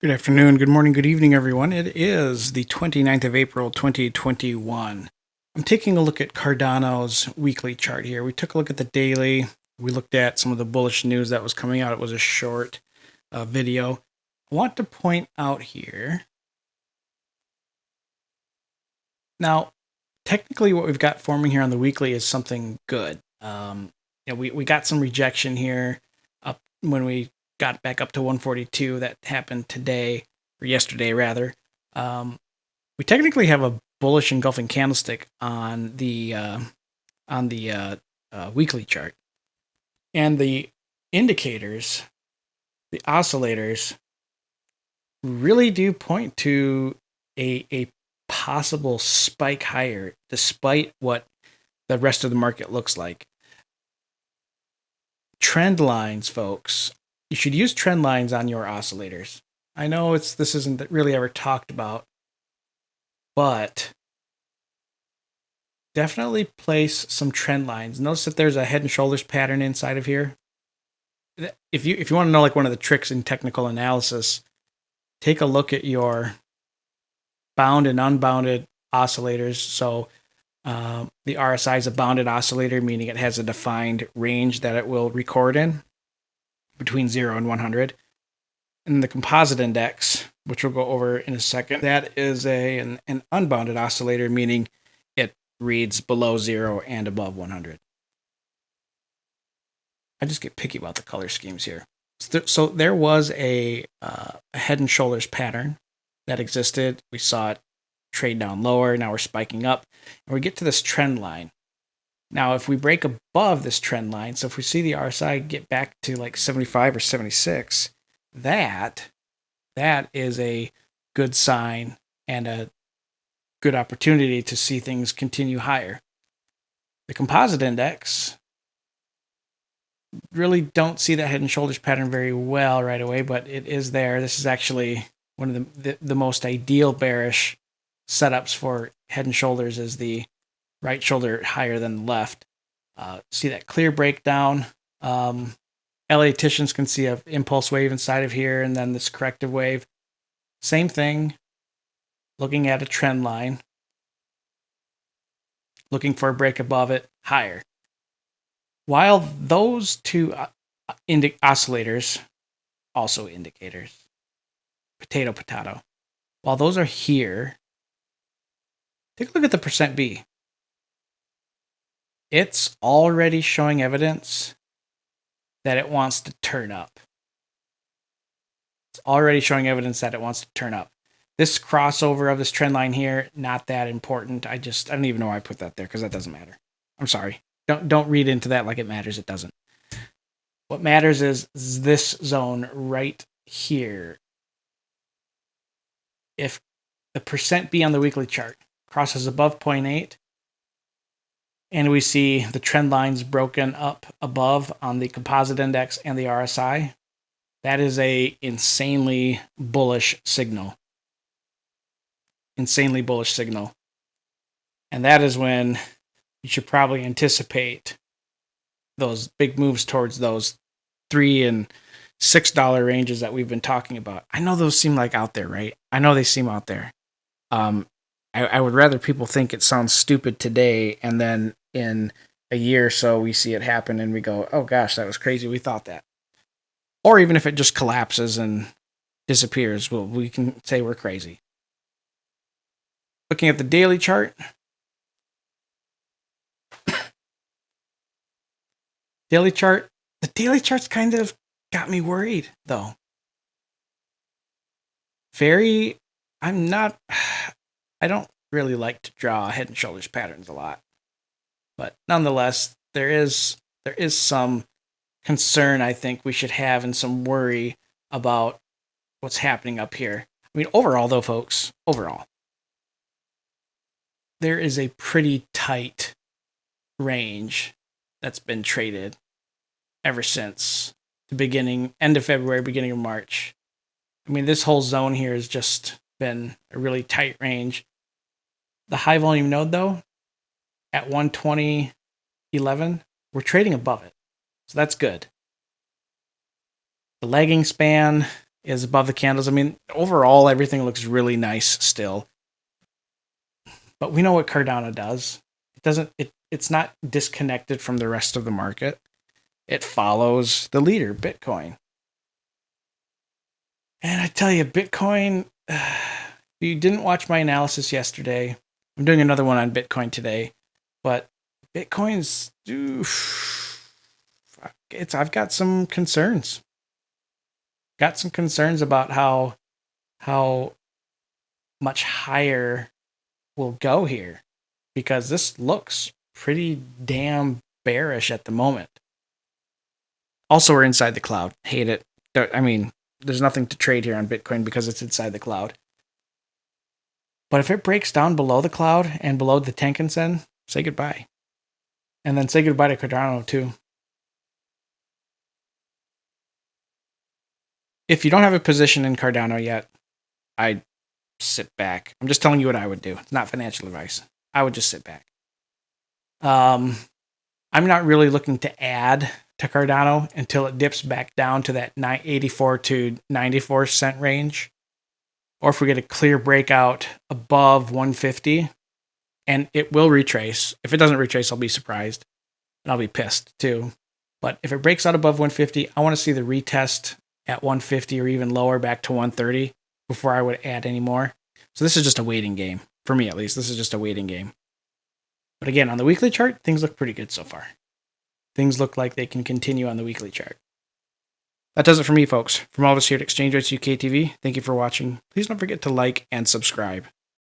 Good afternoon, good morning, good evening, everyone. It is the 29th of April, 2021. I'm taking a look at Cardano's weekly chart here. We took a look at the daily. We looked at some of the bullish news that was coming out. It was a short video. I want to point out here. Now, technically what we've got forming here on the weekly is something good. We got some rejection here up when we got back up to 142. That happened today, or yesterday rather. We technically have a bullish engulfing candlestick on the weekly chart, and the indicators, the oscillators, really do point to a possible spike higher, despite what the rest of the market looks like. Trend lines, folks. You should use trend lines on your oscillators. I know this isn't really ever talked about, but definitely place some trend lines. Notice that there's a head and shoulders pattern inside of here. If you want to know like one of the tricks in technical analysis, take a look at your bound and unbounded oscillators. So the RSI is a bounded oscillator, meaning it has a defined range that it will record in between 0 and 100. And the composite index, which we'll go over in a second, that is an unbounded oscillator, meaning it reads below 0 and above 100. I just get picky about the color schemes here. So there was a head and shoulders pattern that existed. We saw it trade down lower. Now we're spiking up. And we get to this trend line. Now, if we break above this trend line, so if we see the RSI get back to like 75 or 76, that is a good sign and a good opportunity to see things continue higher. The composite index, really don't see that head and shoulders pattern very well right away, but it is there. This is actually one of the most ideal bearish setups for head and shoulders, is the right shoulder higher than the left. See that clear breakdown. LA-ticians can see an impulse wave inside of here and then this corrective wave. Same thing, looking at a trend line, looking for a break above it, higher. While those two oscillators, also indicators, potato, while those are here, take a look at the percent B. It's already showing evidence that it wants to turn up. It's already showing evidence that it wants to turn up. This crossover of this trend line here, not that important. I don't even know why I put that there, because that doesn't matter. I'm sorry. Don't read into that like it matters. It doesn't. What matters is this zone right here. If the percent B on the weekly chart crosses above 0.8, and we see the trend lines broken up above on the composite index and the RSI, that is a insanely bullish signal. Insanely bullish signal. And that is when you should probably anticipate those big moves towards those $3 and $6 ranges that we've been talking about. I know those seem like out there, right? I know they seem out there. I would rather people think it sounds stupid today, and then in a year or so we see it happen and we go, oh gosh, that was crazy, we thought that. Or even if it just collapses and disappears, well, we can say we're crazy. Looking at the daily chart, the daily chart's kind of got me worried, though. I don't really like to draw head and shoulders patterns a lot, but nonetheless, there is some concern I think we should have, and some worry about what's happening up here. I mean, overall though, folks, there is a pretty tight range that's been traded ever since the end of February, beginning of March. I mean, this whole zone here has just been a really tight range. The high volume node, though, at 120.11, we're trading above it. So that's good. The lagging span is above the candles. I mean, overall, everything looks really nice still. But we know what Cardano does. It's not disconnected from the rest of the market. It follows the leader, Bitcoin. And I tell you, Bitcoin, if you didn't watch my analysis yesterday, I'm doing another one on Bitcoin today, but Bitcoin's, I've got some concerns. Got some concerns about how much higher we'll go here, because this looks pretty damn bearish at the moment. Also, we're inside the cloud. Hate it. I mean, there's nothing to trade here on Bitcoin because it's inside the cloud. But if it breaks down below the cloud and below the Tenkan-sen, say goodbye. And then say goodbye to Cardano too. If you don't have a position in Cardano yet, I'd sit back. I'm just telling you what I would do. It's not financial advice. I would just sit back. I'm not really looking to add to Cardano until it dips back down to that 84 to 94 cent range, or if we get a clear breakout above 150, and it will retrace. If it doesn't retrace, I'll be surprised, and I'll be pissed too. But if it breaks out above 150, I want to see the retest at 150 or even lower back to 130 before I would add any more. So this is just a waiting game. For me, at least, this is just a waiting game. But again, on the weekly chart, things look pretty good so far. Things look like they can continue on the weekly chart. That does it for me, folks. From all of us here at Exchange Rates UK TV, thank you for watching. Please don't forget to like and subscribe.